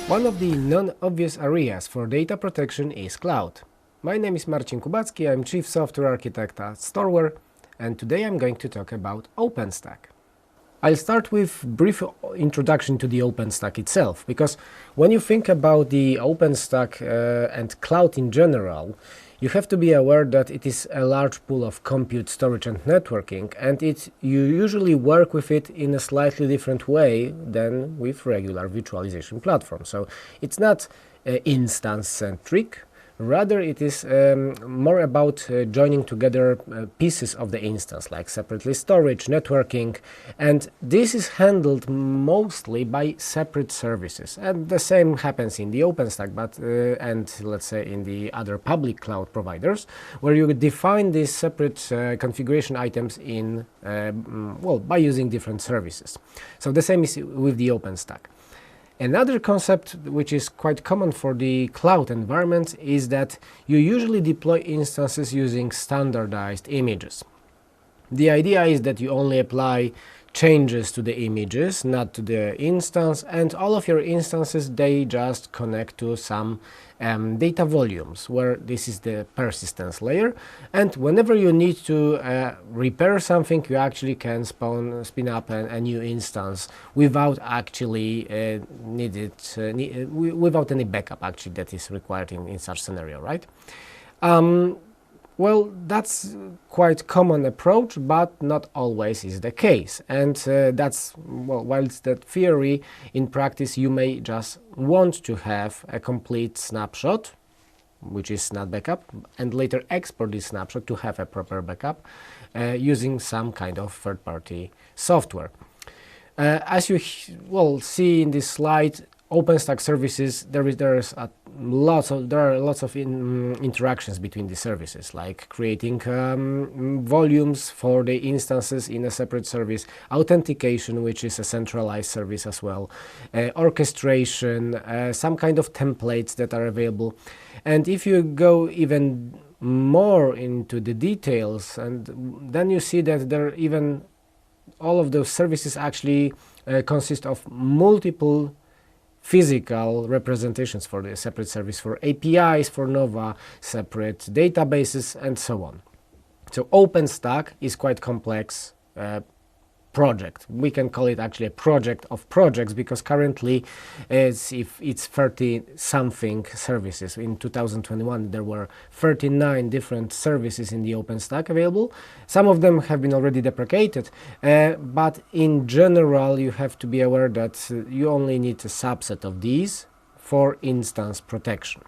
One of the non-obvious areas for data protection is cloud. My name is Marcin Kubacki, I'm Chief Software Architect at Storware, and today I'm going to talk about OpenStack. I'll start with a brief introduction to the OpenStack itself, because when you think about the OpenStack and cloud in general, you have to be aware that it is a large pool of compute, storage and networking, and you usually work with it in a slightly different way than with regular virtualization platforms. So it's not instance-centric. Rather, it is more about joining together pieces of the instance, like separately storage, networking, and this is handled mostly by separate services. And the same happens in the OpenStack, but and let's say in the other public cloud providers, where you define these separate configuration items in by using different services. So the same is with the OpenStack. Another concept which is quite common for the cloud environments is that you usually deploy instances using standardized images. The idea is that you only apply changes to the images, not to the instance, and all of your instances, they just connect to some data volumes, where this is the persistence layer, and whenever you need to repair something, you actually can spin up a new instance without actually without any backup actually that is required in such scenario, right? Well, that's quite common approach, but not always is the case. And that's, well, whilst that theory, in practice you may just want to have a complete snapshot, which is not backup, and later export this snapshot to have a proper backup using some kind of third-party software. As you see in this slide, OpenStack services, there are lots of interactions between the services, like creating volumes for the instances in a separate service, authentication, which is a centralized service as well, orchestration, some kind of templates that are available. And if you go even more into the details, and then you see that all of those services actually consist of multiple physical representations for the separate service, for APIs, for Nova, separate databases, and so on. So OpenStack is quite complex project. We can call it actually a project of projects, because currently it's 30-something services. In 2021 there were 39 different services in the OpenStack available. Some of them have been already deprecated, but in general you have to be aware that you only need a subset of these for instance protection.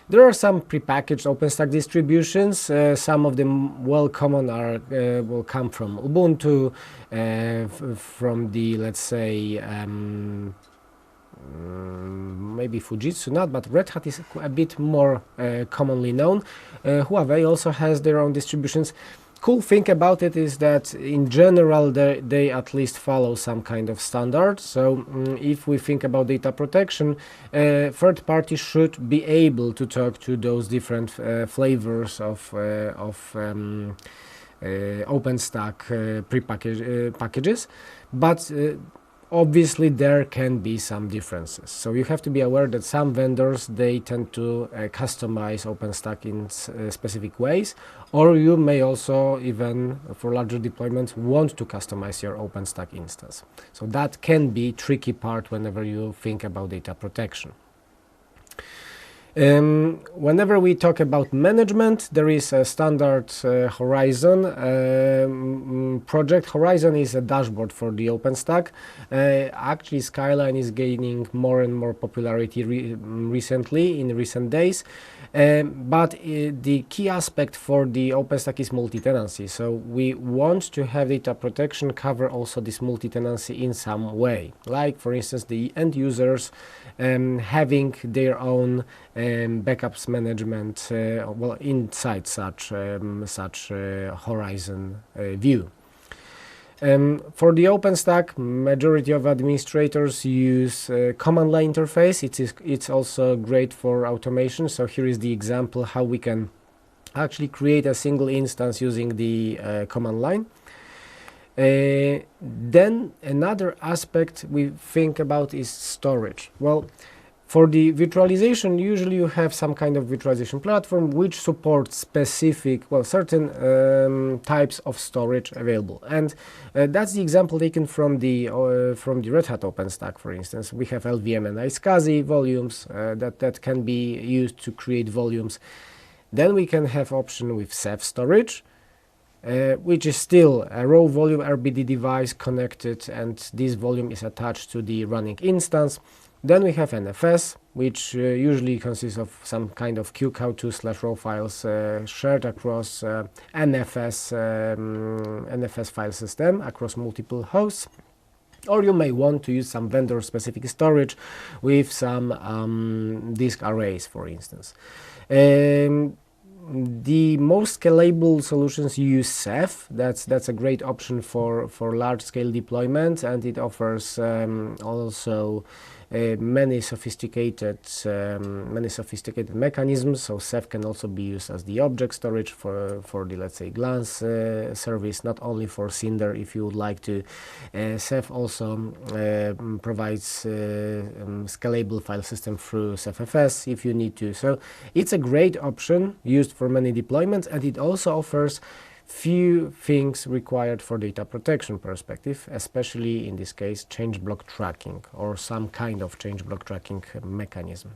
There are some prepackaged OpenStack distributions. Some of them will come from Ubuntu, from the, let's say, maybe Fujitsu not, but Red Hat is a bit more commonly known. Huawei also has their own distributions. Cool thing about it is that in general they at least follow some kind of standard. So if we think about data protection, third parties should be able to talk to those different flavors of OpenStack packages, but obviously there can be some differences. So you have to be aware that some vendors, they tend to customize OpenStack in specific ways, or you may also, even for larger deployments, want to customize your OpenStack instance. So that can be a tricky part whenever you think about data protection. Whenever we talk about management, there is a standard Horizon project. Horizon is a dashboard for the OpenStack. Actually, Skyline is gaining more and more popularity recently, in recent days. But the key aspect for the OpenStack is multi-tenancy. So we want to have data protection cover also this multi-tenancy in some way. Like, for instance, the end users having their own backups management inside such Horizon view. For the OpenStack, majority of administrators use command line interface. It's also great for automation. So here is the example how we can actually create a single instance using the command line. Then another aspect we think about is storage. Well, for the virtualization, usually you have some kind of virtualization platform which supports specific, well, certain types of storage available. And that's the example taken from the Red Hat OpenStack, for instance. We have LVM and iSCSI volumes that can be used to create volumes. Then we can have option with Ceph storage, which is still a raw volume RBD device connected, and this volume is attached to the running instance. Then we have NFS, which usually consists of some kind of QCOW2/raw files shared across NFS file system across multiple hosts. Or you may want to use some vendor-specific storage with some disk arrays, for instance. The most scalable solutions use Ceph. That's a great option for large-scale deployment, and it offers also many sophisticated mechanisms. So Ceph can also be used as the object storage for the, let's say, glance service, not only for Cinder if you would like to. Ceph also provides scalable file system through CephFS if you need to. So it's a great option used for many deployments, and it also offers few things required for data protection perspective, especially in this case change block tracking or some kind of change block tracking mechanism,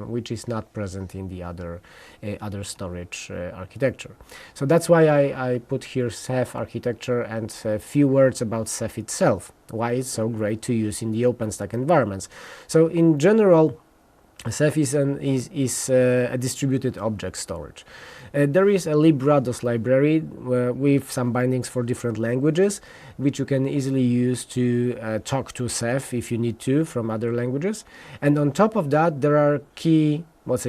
which is not present in the other storage architecture. So that's why I put here Ceph architecture and a few words about Ceph itself, why it's so great to use in the OpenStack environments. So in general, Ceph is a distributed object storage. There is a librados library with some bindings for different languages, which you can easily use to talk to Ceph if you need to from other languages. And on top of that, there are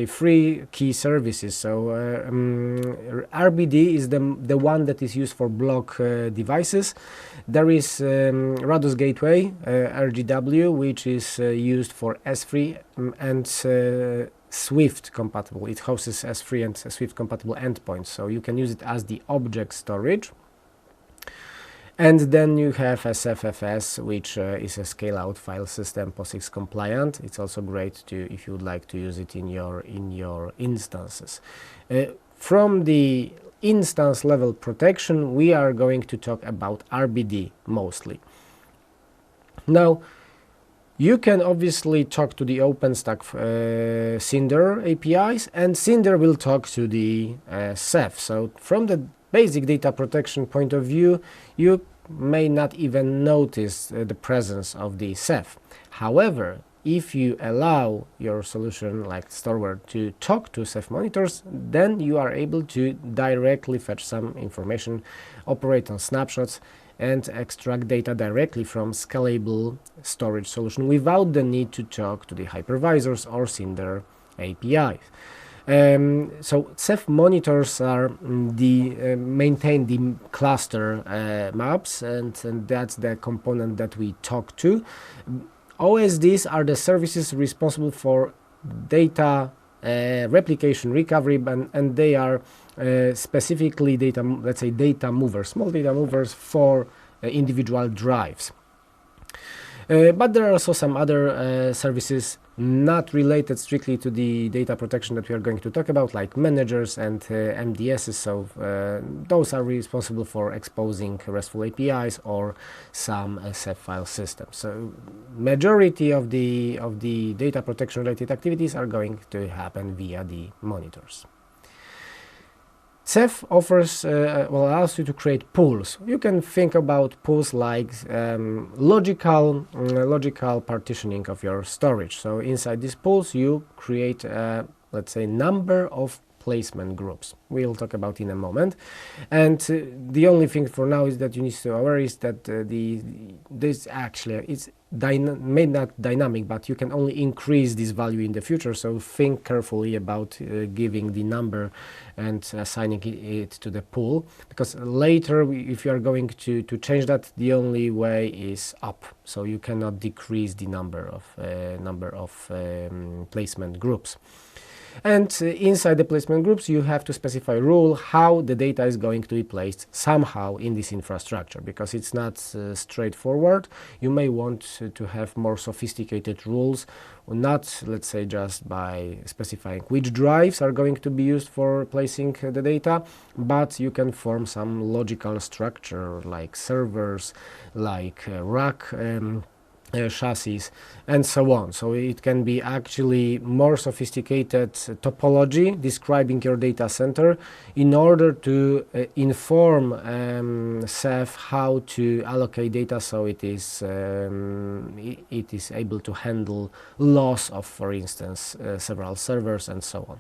free key services. So RBD is the one that is used for block devices. There is Rados Gateway, RGW, which is used for S3 and Swift compatible. It hosts S3 and Swift compatible endpoints, so you can use it as the object storage. And then you have SFFS, which is a scale-out file system, POSIX compliant. It's also great if you would like to use it in your instances. From the instance level protection, we are going to talk about RBD mostly. Now, you can obviously talk to the OpenStack Cinder APIs, and Cinder will talk to the Ceph. So from the basic data protection point of view, you may not even notice the presence of the Ceph. However, if you allow your solution like Storware to talk to Ceph monitors, then you are able to directly fetch some information, operate on snapshots, and extract data directly from scalable storage solution without the need to talk to the hypervisors or Cinder APIs. So Ceph monitors are maintain the cluster maps, and that's the component that we talk to. OSDs are the services responsible for data replication recovery, and they are specifically data movers, small data movers for individual drives. But there are also some other services not related strictly to the data protection that we are going to talk about, like managers and MDSs. So those are responsible for exposing RESTful APIs or some Ceph file systems. So majority of the data protection related activities are going to happen via the monitors. Ceph offers, allows you to create pools. You can think about pools like logical partitioning of your storage. So inside these pools, you create, let's say, number of placement groups. We'll talk about in a moment. And the only thing for now is that you need to be aware is that this actually it's may not dynamic, but you can only increase this value in the future. So think carefully about giving the number and assigning it to the pool, because later if you are going to change that, the only way is up. So you cannot decrease the number of placement groups. And inside the placement groups, you have to specify a rule how the data is going to be placed somehow in this infrastructure, because it's not straightforward. You may want to have more sophisticated rules, not, let's say, just by specifying which drives are going to be used for placing the data, but you can form some logical structure like servers, like rack chassis, and so on. So it can be actually more sophisticated topology describing your data center in order to inform Ceph how to allocate data, so it is able to handle loss of, for instance, several servers and so on.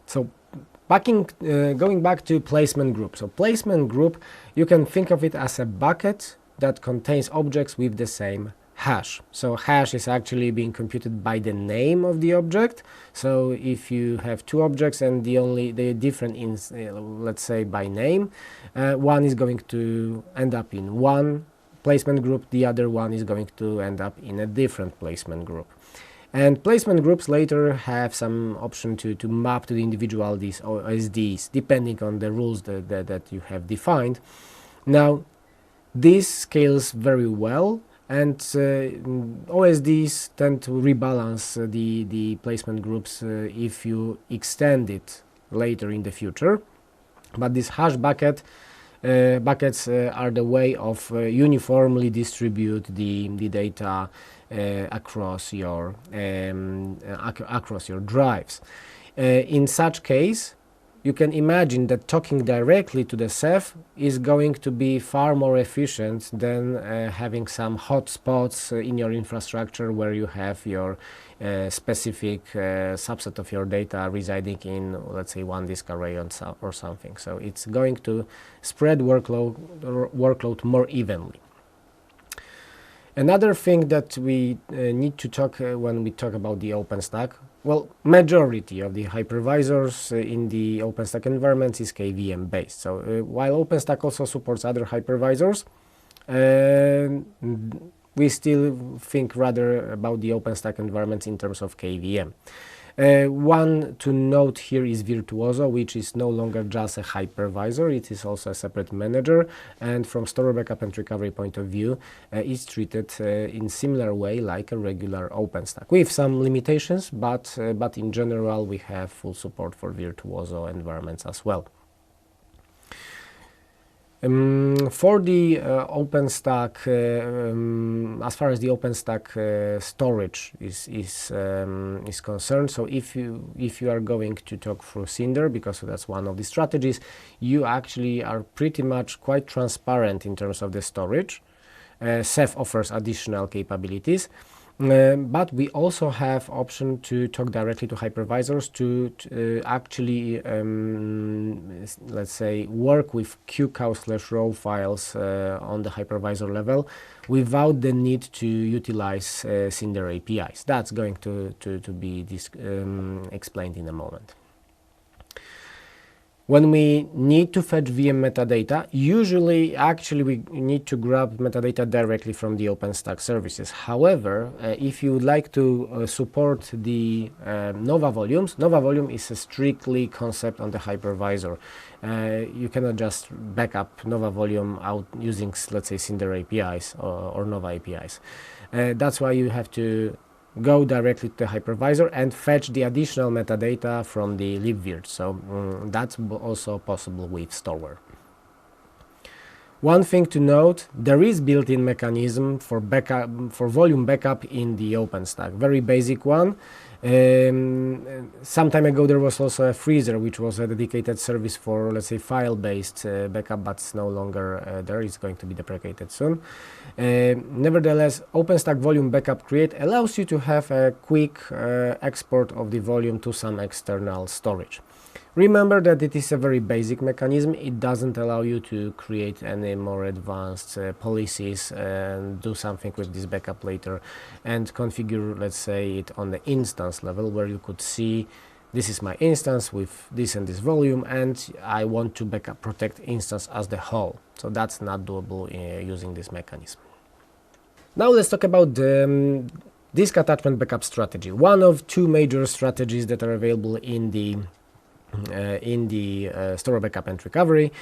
So going back to placement group. So placement group, you can think of it as a bucket that contains objects with the same hash. So hash is actually being computed by the name of the object. So if you have two objects and they're different in, let's say, by name, one is going to end up in one placement group, the other one is going to end up in a different placement group. And placement groups later have some option to map to the individual these OSDs, depending on the rules that you have defined. Now, this scales very well, and OSDs tend to rebalance the placement groups if you extend it later in the future. But these hash buckets are the way of uniformly distribute the data across your drives. In such case, you can imagine that talking directly to the Ceph is going to be far more efficient than having some hotspots in your infrastructure where you have your specific subset of your data residing in, let's say, one disk array or something. So it's going to spread workload more evenly. Another thing that we need to talk when we talk about the OpenStack, well, majority of the hypervisors in the OpenStack environments is KVM based. So while OpenStack also supports other hypervisors, we still think rather about the OpenStack environments in terms of KVM. One to note here is Virtuoso, which is no longer just a hypervisor, it is also a separate manager, and from Storware Backup and Recovery point of view, it's treated in similar way like a regular OpenStack, with some limitations, but in general we have full support for Virtuoso environments as well. For the OpenStack, as far as the OpenStack storage is concerned, so if you are going to talk through Cinder, because that's one of the strategies, you actually are pretty much quite transparent in terms of the storage. Ceph offers additional capabilities. But we also have option to talk directly to hypervisors to actually, let's say, work with qcow/row files on the hypervisor level without the need to utilize Cinder APIs. That's going to be explained in a moment. When we need to fetch VM metadata, usually actually we need to grab metadata directly from the OpenStack services. However, if you would like to support the Nova volumes, Nova volume is a strictly concept on the hypervisor. You cannot just back up Nova volume out using, let's say, Cinder APIs or Nova APIs. That's why you have to go directly to the hypervisor and fetch the additional metadata from the libvirt. So that's also possible with Storware. One thing to note, there is built-in mechanism for backup, for volume backup in the OpenStack, very basic one. Some time ago there was also a freezer, which was a dedicated service for, let's say, file-based backup, but it's no longer there. It's going to be deprecated soon. Nevertheless, OpenStack volume backup create allows you to have a quick export of the volume to some external storage. Remember that it is a very basic mechanism. It doesn't allow you to create any more advanced policies and do something with this backup later and configure, let's say, it on the instance level, where you could see this is my instance with this and this volume, and I want to backup protect instance as the whole. So that's not doable using this mechanism. Now let's talk about the Disk attachment backup strategy, one of two major strategies that are available in the Storware Backup and Recovery.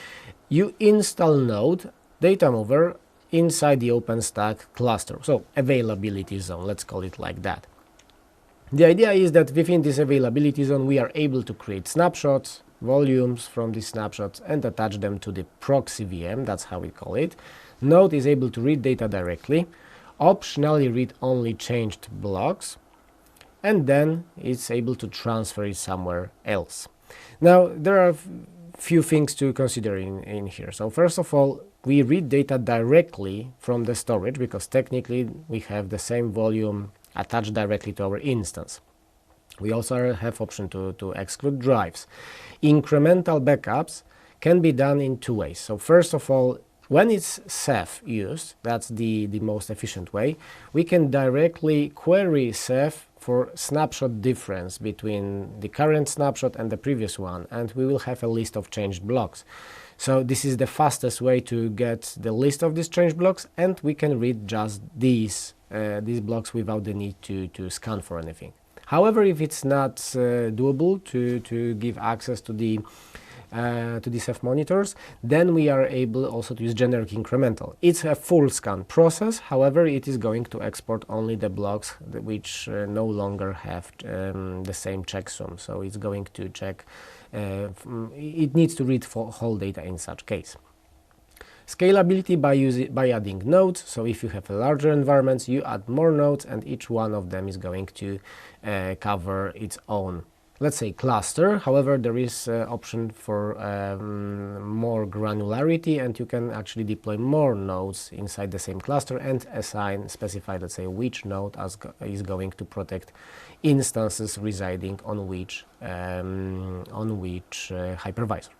You install node data mover inside the OpenStack cluster, so availability zone, let's call it like that. The idea is that within this availability zone we are able to create snapshots, volumes from these snapshots, and attach them to the proxy VM, that's how we call it. Node is able to read data directly, optionally read only changed blocks, and then it's able to transfer it somewhere else. Now there are few things to consider in here. So first of all, we read data directly from the storage because technically we have the same volume attached directly to our instance. We also have option to exclude drives. Incremental backups can be done in two ways. So first of all, when it's Ceph used, that's the most efficient way, we can directly query Ceph for snapshot difference between the current snapshot and the previous one, and we will have a list of changed blocks. So this is the fastest way to get the list of these changed blocks, and we can read just these blocks without the need to scan for anything. However, if it's not doable to give access to the Ceph monitors, then we are able also to use generic incremental. It's a full scan process, however it is going to export only the blocks which no longer have the same checksum, so it's going to check, it needs to read whole data in such case. Scalability by adding nodes, so if you have a larger environment you add more nodes and each one of them is going to cover its own, let's say, cluster. However, there is option for more granularity, and you can actually deploy more nodes inside the same cluster and specify, let's say, which node is going to protect instances residing on which hypervisor.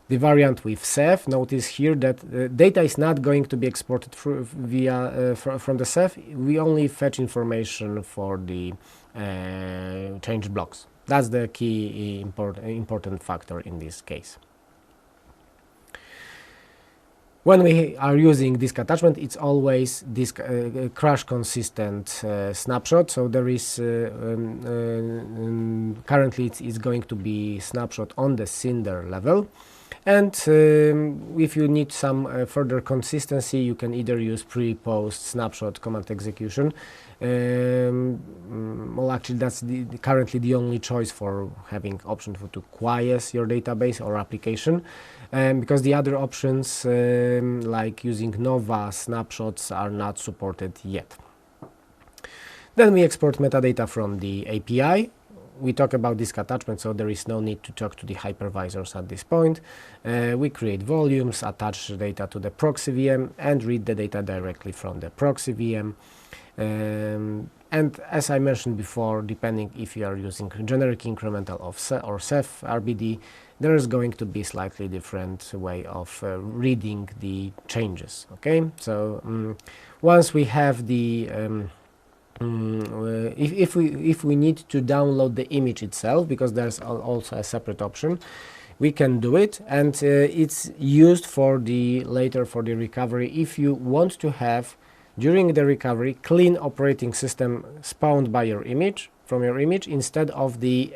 The variant with Ceph, notice here that data is not going to be exported via from the Ceph. We only fetch information for the changed blocks. That's the key important factor in this case. When we are using disk attachment, it's always disk crash consistent snapshot. So there is currently it's going to be snapshot on the Cinder level. And if you need some further consistency, you can either use pre-post snapshot command execution. Well, actually that's currently the only choice for having option to quiesce your database or application, because the other options like using Nova snapshots are not supported yet. Then we export metadata from the API. We talk about disk attachment, so there is no need to talk to the hypervisors at this point. We create volumes, attach data to the proxy VM, and read the data directly from the proxy VM. And as I mentioned before, depending if you are using generic incremental or Ceph RBD, there is going to be slightly different way of reading the changes. Okay, so once we have the if we need to download the image itself, because there's also a separate option, we can do it, and it's used for the later for the recovery. If you want to have during the recovery clean operating system spawned by your image from your image, instead of the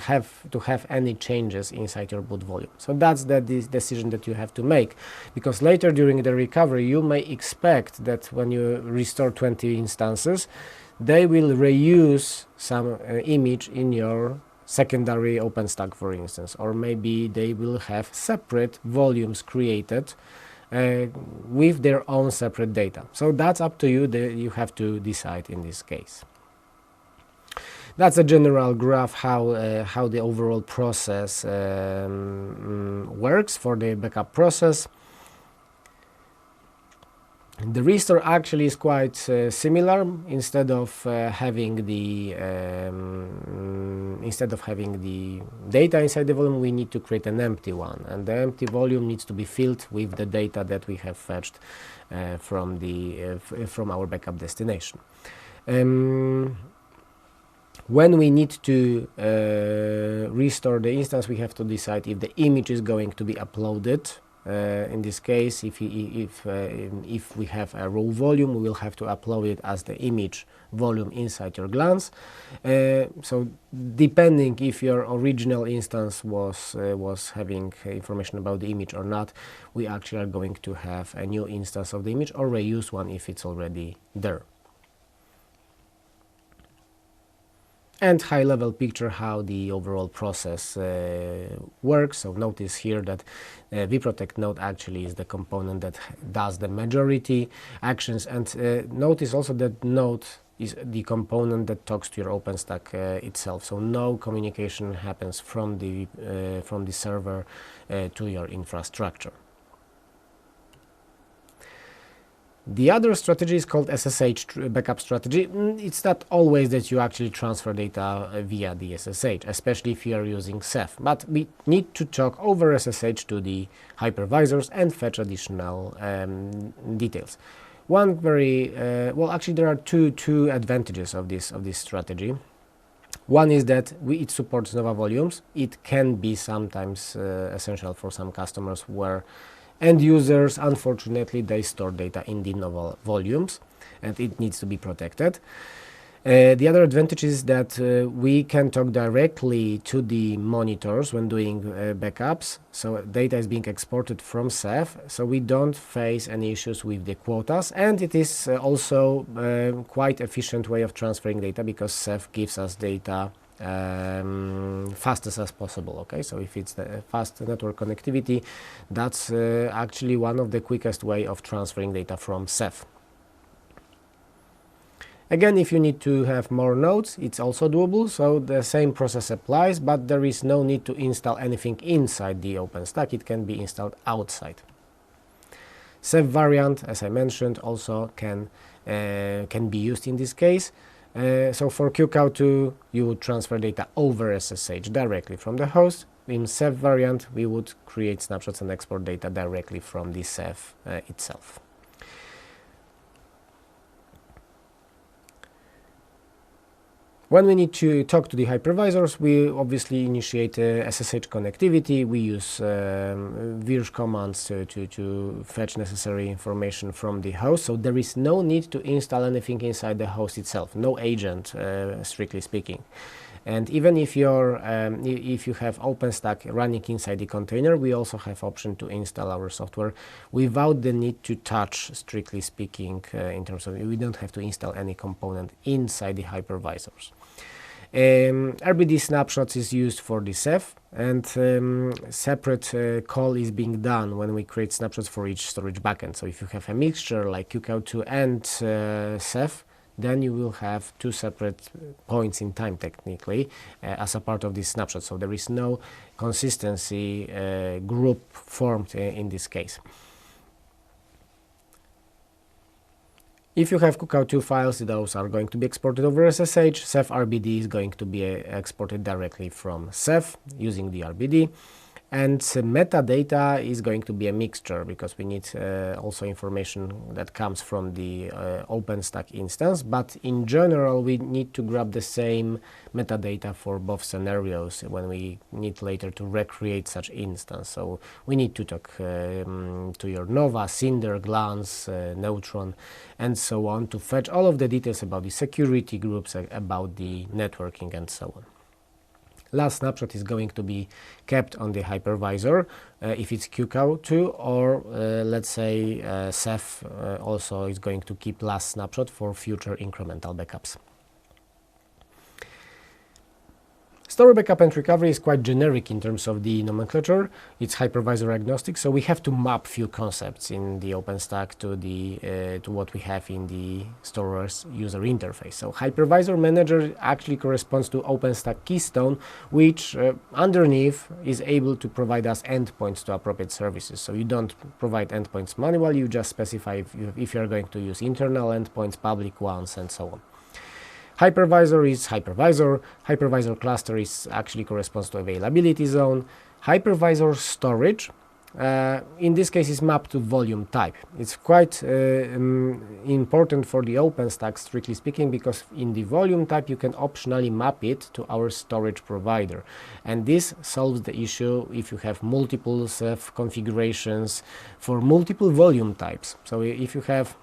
have any changes inside your boot volume. So that's the decision that you have to make, because later during the recovery you may expect that when you restore 20 instances, they will reuse some image in your secondary OpenStack, for instance, or maybe they will have separate volumes created with their own separate data. So that's up to you, you have to decide in this case. That's a general graph how the overall process works for the backup process. The restore actually is quite similar. Instead of having the data inside the volume, we need to create an empty one, and the empty volume needs to be filled with the data that we have fetched from our backup destination. When we need to restore the instance, we have to decide if the image is going to be uploaded In this case, if we have a raw volume, we will have to upload it as the image volume inside your glance. So depending if your original instance was having information about the image or not, we actually are going to have a new instance of the image or reuse one if it's already there. And high-level picture how the overall process works. So notice here that vProtect node actually is the component that does the majority actions, and notice also that node is the component that talks to your OpenStack itself. So no communication happens from the server to your infrastructure. The other strategy is called SSH backup strategy. It's not always that you actually transfer data via the SSH, especially if you are using Ceph, but we need to talk over SSH to the hypervisors and fetch additional details. One very well, actually there are two advantages of this strategy. One is that it supports Nova volumes. It can be sometimes essential for some customers where end users, unfortunately, they store data in the Nova volumes, and it needs to be protected. The other advantage is that we can talk directly to the monitors when doing backups. So data is being exported from Ceph, so we don't face any issues with the quotas, and it is also quite efficient way of transferring data because Ceph gives us data fastest as possible. Okay, so if it's the fast network connectivity, that's actually one of the quickest way of transferring data from Ceph. Again, if you need to have more nodes, it's also doable, so the same process applies, but there is no need to install anything inside the OpenStack. It can be installed outside. Ceph variant, as I mentioned, also can be used in this case. So for QCOW2, you would transfer data over SSH directly from the host. In Ceph variant, we would create snapshots and export data directly from the Ceph itself. When we need to talk to the hypervisors, we obviously initiate SSH connectivity. We use virsh commands to fetch necessary information from the host. So there is no need to install anything inside the host itself. No agent, strictly speaking. And even if you have OpenStack running inside the container, we also have option to install our software without the need to touch, strictly speaking, in terms of we don't have to install any component inside the hypervisors. RBD snapshots is used for the Ceph, and separate call is being done when we create snapshots for each storage backend. So if you have a mixture like QCOW2 and Ceph, then you will have two separate points in time technically as a part of this snapshot. So there is no consistency group formed in this case. If you have QCOW2 files, those are going to be exported over SSH. Ceph RBD is going to be exported directly from Ceph using the RBD. And metadata is going to be a mixture because we need also information that comes from the OpenStack instance, but in general we need to grab the same metadata for both scenarios when we need later to recreate such instance. So we need to talk to your Nova, Cinder, Glance, Neutron, and so on to fetch all of the details about the security groups, about the networking, and so on. Last snapshot is going to be kept on the hypervisor if it's QCOW2, or let's say Ceph also is going to keep last snapshot for future incremental backups. Storware Backup and Recovery is quite generic in terms of the nomenclature. It's hypervisor agnostic, so we have to map few concepts in the OpenStack to what we have in the Storware's user interface. So hypervisor manager actually corresponds to OpenStack keystone, which underneath is able to provide us endpoints to appropriate services. So you don't provide endpoints manually, you just specify if you're going to use internal endpoints, public ones, and so on. Hypervisor is hypervisor. Hypervisor cluster is actually corresponds to availability zone. Hypervisor storage in this case is mapped to volume type. It's quite important for the OpenStack, strictly speaking, because in the volume type you can optionally map it to our storage provider, and this solves the issue if you have multiple Ceph configurations for multiple volume types. So if you have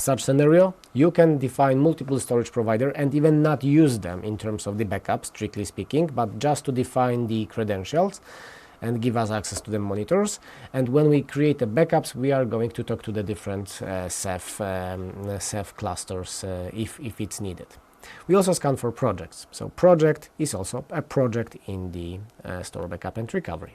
such scenario, you can define multiple storage provider and even not use them in terms of the backup, strictly speaking, but just to define the credentials and give us access to the monitors. And when we create the backups, we are going to talk to the different Ceph clusters if it's needed. We also scan for projects. So project is also a project in the Storware Backup and Recovery.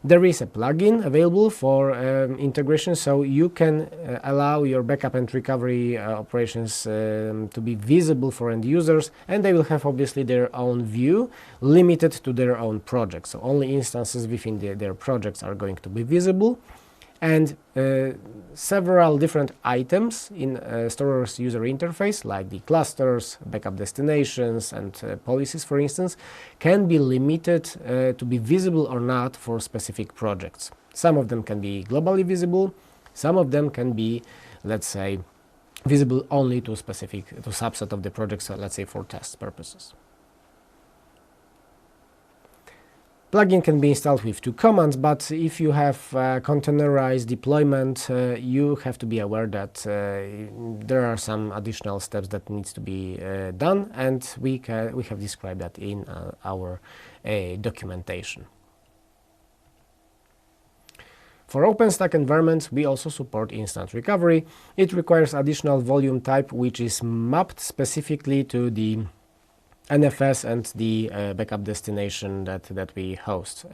There is a plugin available for integration, so you can allow your backup and recovery operations to be visible for end users, and they will have obviously their own view, limited to their own projects. So only instances within their projects are going to be visible, and several different items in Storware's user interface, like the clusters, backup destinations, and policies, for instance, can be limited to be visible or not for specific projects. Some of them can be globally visible, some of them can be, let's say, visible only to subset of the projects, let's say for test purposes. Plugin can be installed with 2 commands, but if you have containerized deployment, you have to be aware that there are some additional steps that needs to be done, and we have described that in our documentation. For OpenStack environments, we also support instant recovery. It requires additional volume type, which is mapped specifically to the NFS and the backup destination that we host.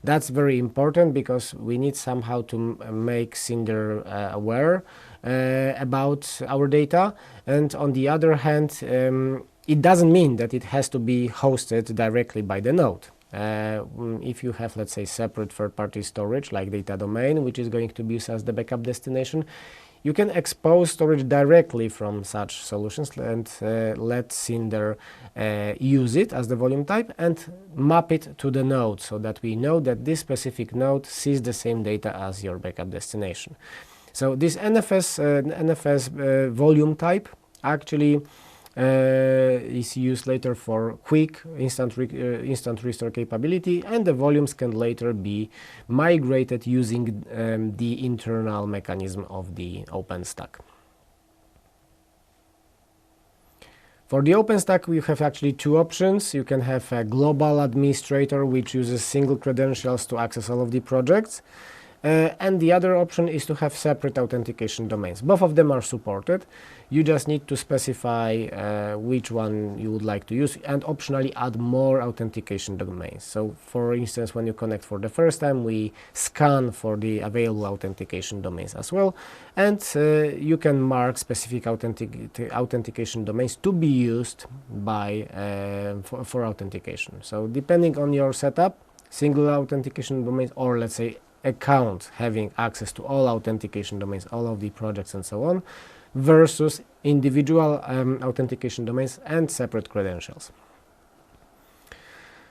That's very important because we need somehow to make Cinder aware about our data, and on the other hand, it doesn't mean that it has to be hosted directly by the node. If you have, let's say, separate third-party storage like data domain, which is going to be used as the backup destination, you can expose storage directly from such solutions and let Cinder use it as the volume type and map it to the node, so that we know that this specific node sees the same data as your backup destination. So this NFS volume type actually is used later for quick instant restore capability, and the volumes can later be migrated using the internal mechanism of the OpenStack. For the OpenStack, we have actually 2 options. You can have a global administrator, which uses single credentials to access all of the projects. And the other option is to have separate authentication domains. Both of them are supported. You just need to specify which one you would like to use, and optionally add more authentication domains. So for instance, when you connect for the first time, we scan for the available authentication domains as well, and you can mark specific authentication domains to be used by for authentication. So depending on your setup, single authentication domains, or let's say account having access to all authentication domains, all of the projects and so on, versus individual authentication domains and separate credentials.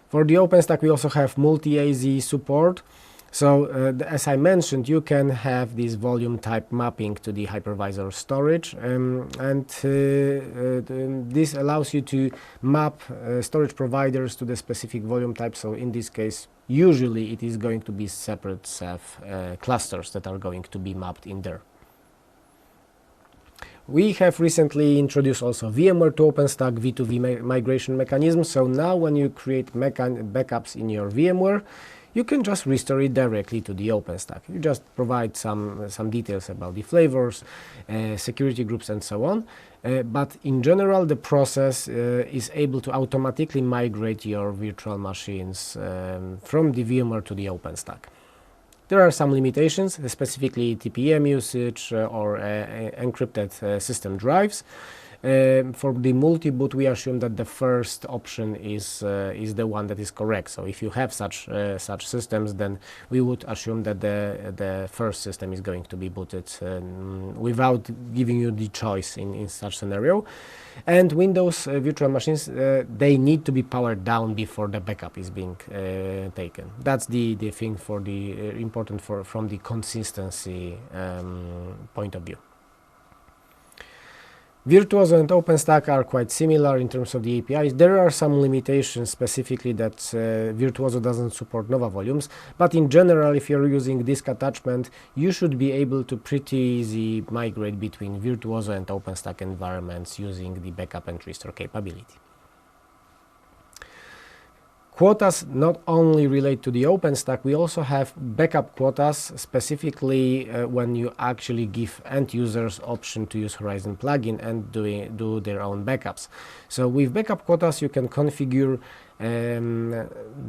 For the OpenStack, we also have multi-AZ support. So as I mentioned, you can have this volume type mapping to the hypervisor storage, and this allows you to map storage providers to the specific volume type. So in this case, usually it is going to be separate Ceph clusters that are going to be mapped in there. We have recently introduced also VMware to OpenStack V2V migration mechanism. So now when you create backups in your VMware, you can just restore it directly to the OpenStack. You just provide some details about the flavors, security groups, and so on. But in general, the process is able to automatically migrate your virtual machines from the VMware to the OpenStack. There are some limitations, specifically TPM usage or encrypted system drives. For the multi-boot, we assume that the first option is the one that is correct. So if you have such systems, then we would assume that the first system is going to be booted without giving you the choice in such scenario. And Windows virtual machines, they need to be powered down before the backup is being taken. That's the thing for the important from the consistency point of view. Virtuoso and OpenStack are quite similar in terms of the APIs. There are some limitations, specifically that Virtuoso doesn't support Nova volumes, but in general, if you're using disk attachment, you should be able to pretty easy migrate between Virtuoso and OpenStack environments using the backup and restore capability. Quotas not only relate to the OpenStack, we also have backup quotas, specifically when you actually give end users option to use Horizon plugin and do their own backups. So with backup quotas, you can configure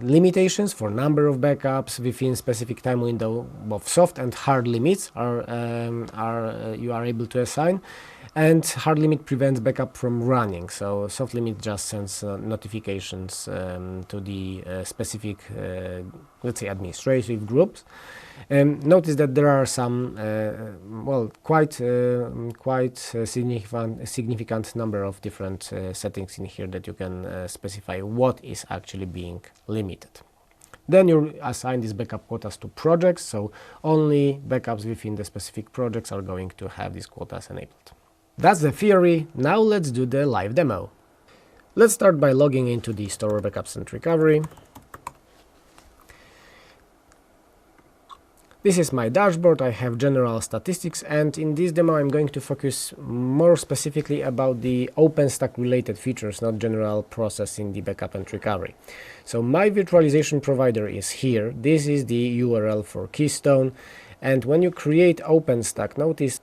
limitations for number of backups within specific time window. Both soft and hard limits you are able to assign. And hard limit prevents backup from running, so soft limit just sends notifications to the specific, let's say, administrative groups. Notice that there are some, quite significant number of different settings in here that you can specify what is actually being limited. Then you assign these backup quotas to projects, so only backups within the specific projects are going to have these quotas enabled. That's the theory. Now let's do the live demo. Let's start by logging into the Storware Backups and Recovery. This is my dashboard. I have general statistics, and in this demo I'm going to focus more specifically about the OpenStack related features, not general process in the backup and recovery. So my virtualization provider is here. This is the URL for Keystone, and when you create OpenStack, notice,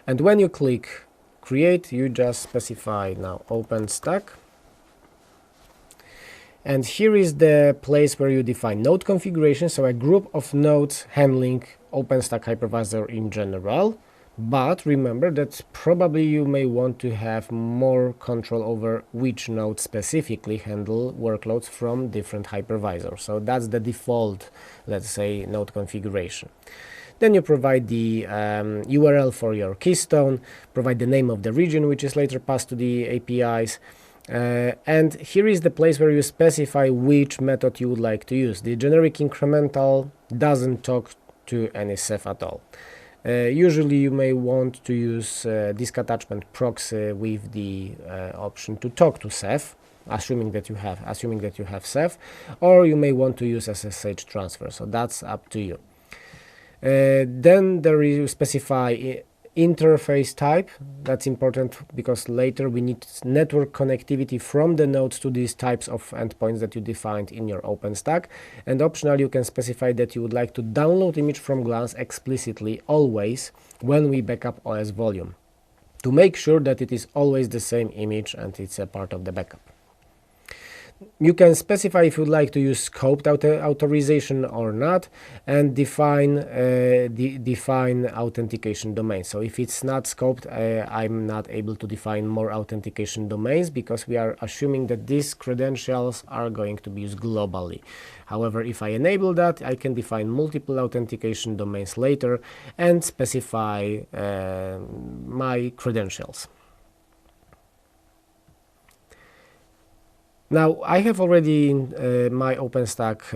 and when you click create, you just specify now OpenStack. And here is the place where you define node configuration, so a group of nodes handling OpenStack hypervisor in general. But remember that probably you may want to have more control over which nodes specifically handle workloads from different hypervisors. So that's the default, let's say, node configuration. Then you provide the URL for your keystone, provide the name of the region, which is later passed to the APIs. And here is the place where you specify which method you would like to use. The generic incremental doesn't talk to any Ceph at all. Usually you may want to use disk attachment proxy with the option to talk to Ceph, assuming that you have Ceph, or you may want to use SSH transfer. So that's up to you. Then there you specify interface type. That's important because later we need network connectivity from the nodes to these types of endpoints that you defined in your OpenStack. And optional, you can specify that you would like to download image from glance explicitly always when we backup OS volume, to make sure that it is always the same image and it's a part of the backup. You can specify if you'd like to use scoped authorization or not, and define authentication domains. So if it's not scoped, I'm not able to define more authentication domains because we are assuming that these credentials are going to be used globally. However, if I enable that, I can define multiple authentication domains later and specify my credentials. Now, I have already my OpenStack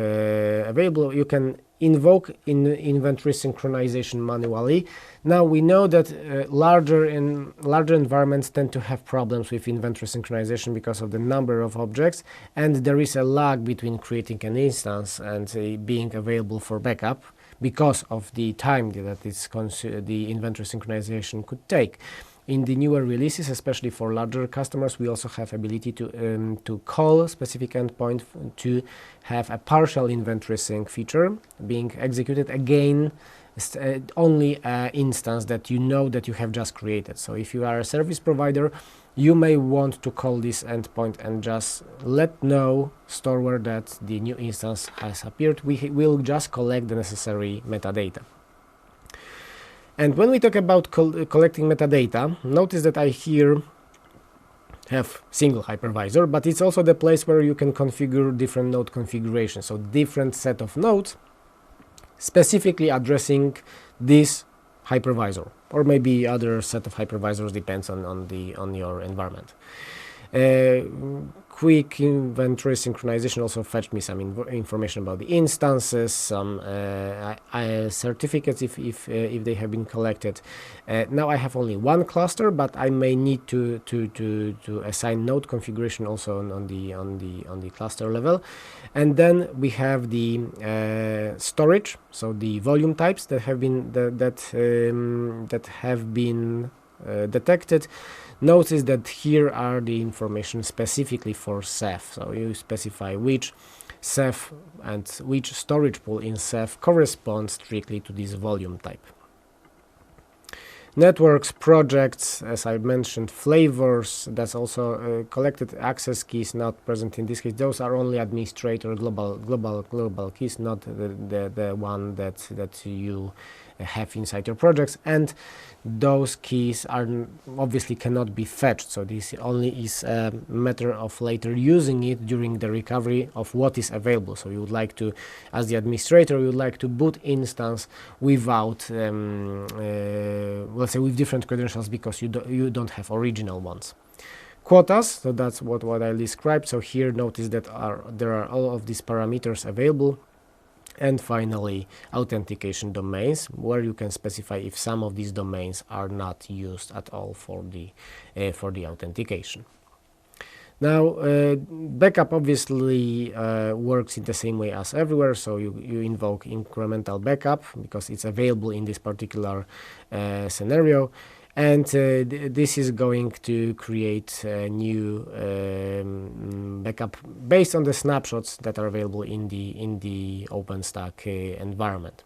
available. You can invoke inventory synchronization manually. Now, we know that larger environments tend to have problems with inventory synchronization because of the number of objects, and there is a lag between creating an instance and being available for backup because of the time that the inventory synchronization could take. In the newer releases, especially for larger customers, we also have ability to call a specific endpoint to have a partial inventory sync feature being executed again, only an instance that you know that you have just created. So if you are a service provider, you may want to call this endpoint and just let know Storware that the new instance has appeared. We will just collect the necessary metadata. And when we talk about collecting metadata, notice that I here have single hypervisor, but it's also the place where you can configure different node configurations, so different set of nodes specifically addressing this hypervisor, or maybe other set of hypervisors, depends on your environment. Quick inventory synchronization also fetched me some information about the instances, some certificates if they have been collected. Now I have only one cluster, but I may need to assign node configuration also on the cluster level. And then we have the storage, so the volume types that have been detected. Notice that here are the information specifically for Ceph. So you specify which Ceph and which storage pool in Ceph corresponds strictly to this volume type. Networks, projects, as I mentioned, flavors, that's also collected access keys, not present in this case. Those are only administrator global keys, not the one that you have inside your projects, and those keys are obviously cannot be fetched, so this only is a matter of later using it during the recovery of what is available. So you would like to, as the administrator, you would like to boot instance without let's say with different credentials, because you don't have original ones. Quotas, so that's what I described. So here notice that there are all of these parameters available. And finally, authentication domains, where you can specify if some of these domains are not used at all for the authentication. Now, backup obviously works in the same way as everywhere, so you invoke incremental backup because it's available in this particular scenario. And this is going to create a new backup based on the snapshots that are available in the OpenStack environment.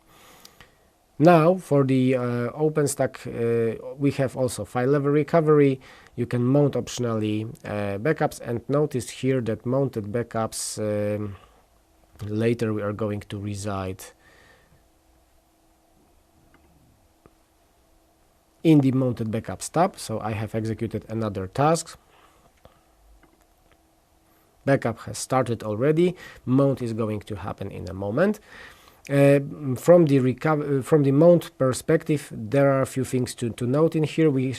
Now, for the OpenStack, we have also file level recovery. You can mount optionally backups, and notice here that mounted backups later we are going to reside in the mounted backups tab. So I have executed another task. Backup has started already. Mount is going to happen in a moment. From the mount perspective, there are a few things to note in here. We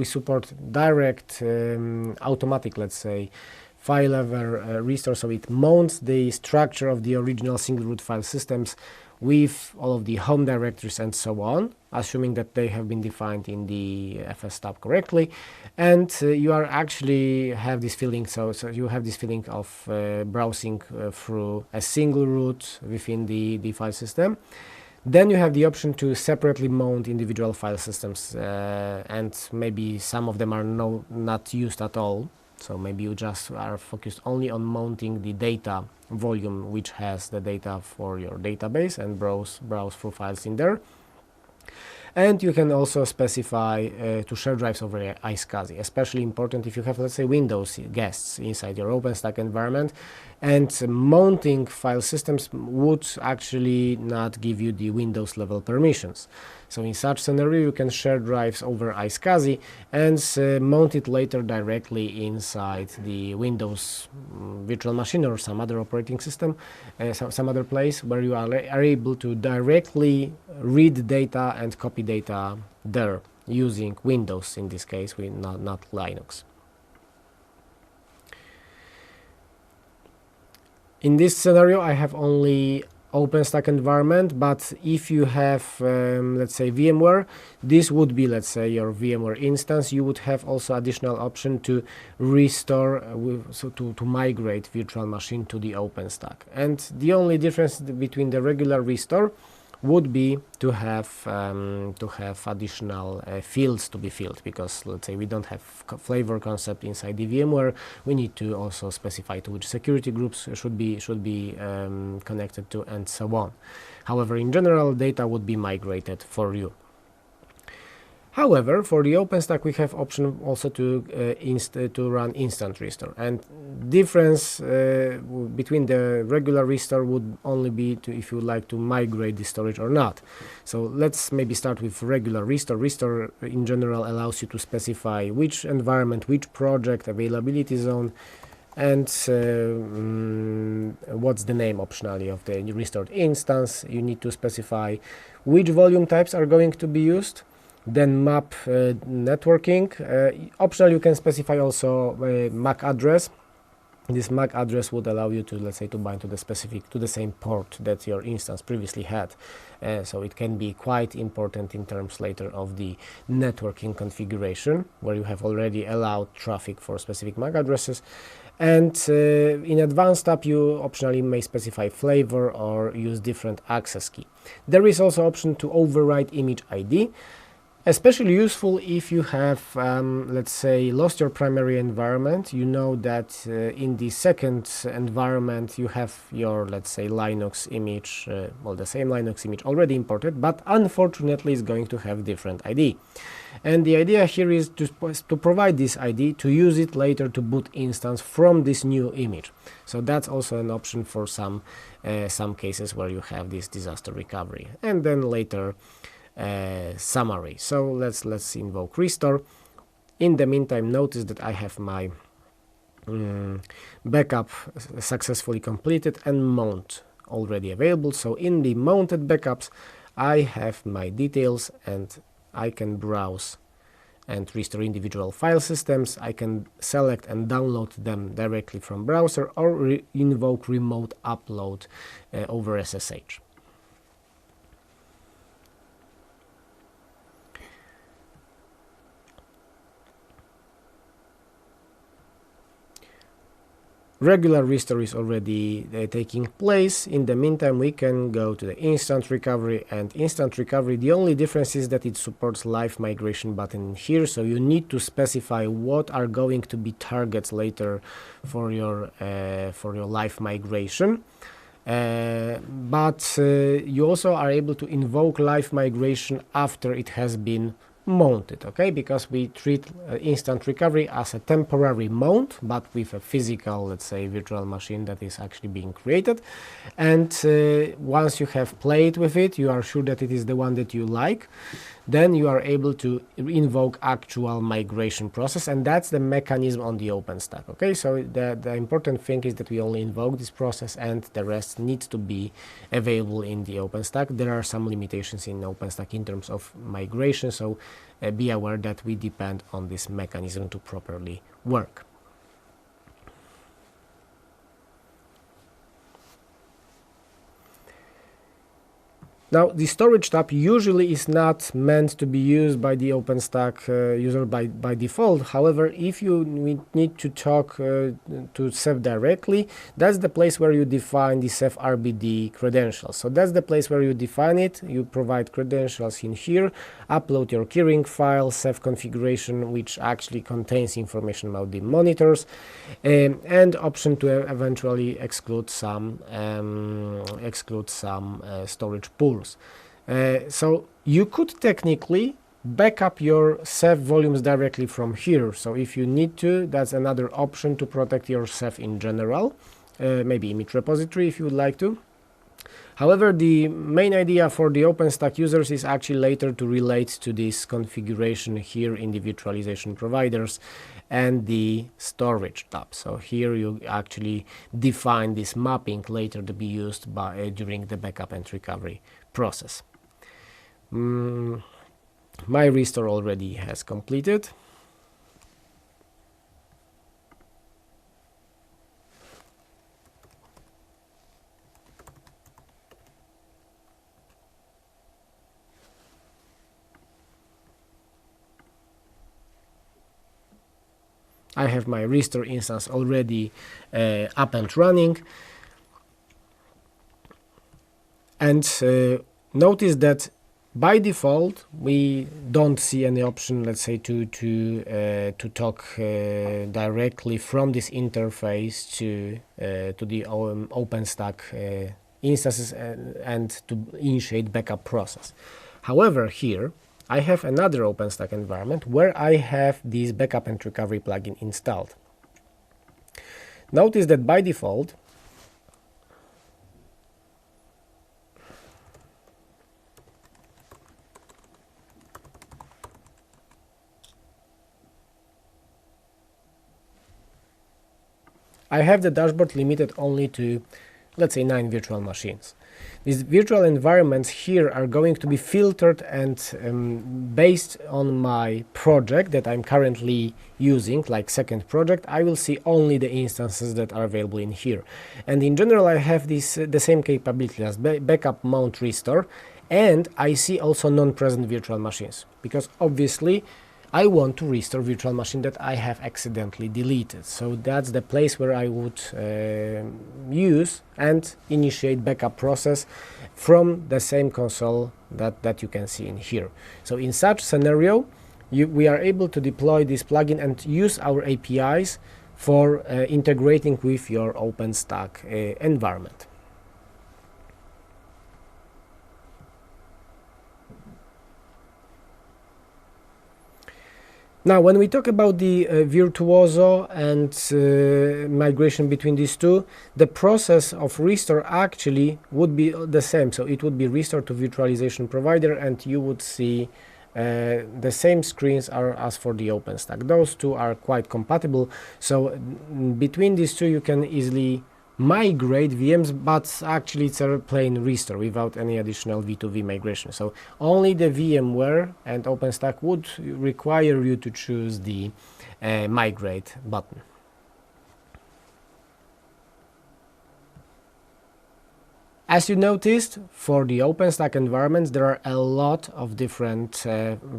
support direct automatic, let's say, file level restore, so it mounts the structure of the original single root file systems with all of the home directories and so on, assuming that they have been defined in the FS tab correctly. And you are actually have this feeling, so you have this feeling of browsing through a single root within the file system. Then you have the option to separately mount individual file systems, and maybe some of them are not used at all. So maybe you just are focused only on mounting the data volume, which has the data for your database, and browse through files in there. And you can also specify to share drives over iSCSI, especially important if you have, let's say, Windows guests inside your OpenStack environment, and mounting file systems would actually not give you the Windows level permissions. So in such scenario, you can share drives over iSCSI and mount it later directly inside the Windows virtual machine or some other operating system, some other place where you are able to directly read data and copy data there using Windows, in this case, not Linux. In this scenario, I have only OpenStack environment, but if you have, let's say, VMware, this would be, let's say, your VMware instance. You would have also additional option to restore, to migrate virtual machine to the OpenStack. And the only difference between the regular restore would be to have additional fields to be filled, because let's say we don't have flavor concept inside the VMware. We need to also specify to which security groups should be connected to, and so on. However, in general, data would be migrated for you. However, for the OpenStack, we have option also to run instant restore, and difference between the regular restore would only be if you would like to migrate the storage or not. So let's maybe start with regular restore. Restore in general allows you to specify which environment, which project, availability zone, and what's the name optionally of the restored instance. You need to specify which volume types are going to be used. Then map networking. Optional, you can specify also MAC address. This MAC address would allow you to, let's say, to bind to the same port that your instance previously had. So it can be quite important in terms later of the networking configuration, where you have already allowed traffic for specific MAC addresses. And in advanced tab, you optionally may specify flavor or use different access key. There is also option to override image ID. Especially useful if you have, let's say, lost your primary environment. You know that in the second environment you have your, let's say, Linux image, well, the same Linux image already imported, but unfortunately is going to have different ID. And the idea here is to provide this ID, to use it later to boot instance from this new image. So that's also an option for some cases where you have this disaster recovery. And then later, summary. So let's invoke restore. In the meantime, notice that I have my backup successfully completed and mount already available. So in the mounted backups, I have my details and I can browse and restore individual file systems. I can select and download them directly from browser or invoke remote upload over SSH. Regular restore is already taking place. In the meantime, we can go to the instant recovery, and instant recovery, the only difference is that it supports live migration button here, so you need to specify what are going to be targets later for your live migration. But you also are able to invoke live migration after it has been mounted, okay, because we treat instant recovery as a temporary mount, but with a physical, let's say, virtual machine that is actually being created. And once you have played with it, you are sure that it is the one that you like, then you are able to invoke actual migration process, and that's the mechanism on the OpenStack. Okay, so the important thing is that we only invoke this process and the rest needs to be available in the OpenStack. There are some limitations in OpenStack in terms of migration, so be aware that we depend on this mechanism to properly work. Now, the storage tab usually is not meant to be used by the OpenStack user by default. However, if you need to talk to Ceph directly, that's the place where you define the Ceph RBD credentials. So that's the place where you define it. You provide credentials in here, upload your keyring file, Ceph configuration, which actually contains information about the monitors, and option to eventually exclude some storage pools. So you could technically backup your Ceph volumes directly from here. So if you need to, that's another option to protect your Ceph in general, maybe image repository if you would like to. However, the main idea for the OpenStack users is actually later to relate to this configuration here in the virtualization providers and the storage tab. So here you actually define this mapping later to be used during the backup and recovery process. My restore already has completed. I have my restore instance already up and running. And notice that by default we don't see any option, let's say, to talk directly from this interface to the OpenStack instances and to initiate backup process. However, here I have another OpenStack environment where I have this backup and recovery plugin installed. Notice that by default, I have the dashboard limited only to, let's say, 9 virtual machines. These virtual environments here are going to be filtered and based on my project that I'm currently using, like second project, I will see only the instances that are available in here. And in general, I have this the same capability as backup, mount, restore, and I see also non-present virtual machines, because obviously I want to restore virtual machine that I have accidentally deleted. So that's the place where I would use and initiate backup process from the same console that you can see in here. So in such scenario, we are able to deploy this plugin and use our APIs for integrating with your OpenStack environment. Now, when we talk about the Virtuoso and migration between these two, the process of restore actually would be the same. So it would be restore to virtualization provider, and you would see the same screens as for the OpenStack. Those two are quite compatible. So between these two, you can easily migrate VMs, but actually it's a plain restore without any additional V2V migration. So only the VMware and OpenStack would require you to choose the migrate button. As you noticed, for the OpenStack environments, there are a lot of different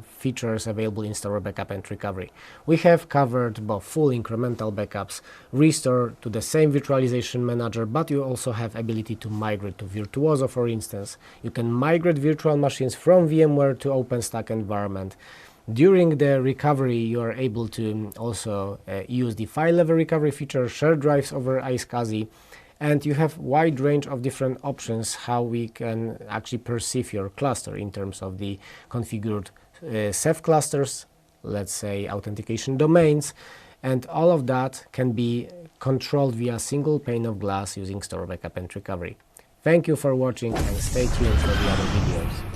features available in Storware Backup and Recovery. We have covered both full incremental backups, restore to the same virtualization manager, but you also have ability to migrate to Virtuoso, for instance. You can migrate virtual machines from VMware to OpenStack environment. During the recovery, you are able to also use the file-level recovery feature, share drives over iSCSI, and you have wide range of different options how we can actually perceive your cluster in terms of the configured Ceph clusters, let's say authentication domains, and all of that can be controlled via a single pane of glass using Storware Backup and Recovery. Thank you for watching and stay tuned for the other videos.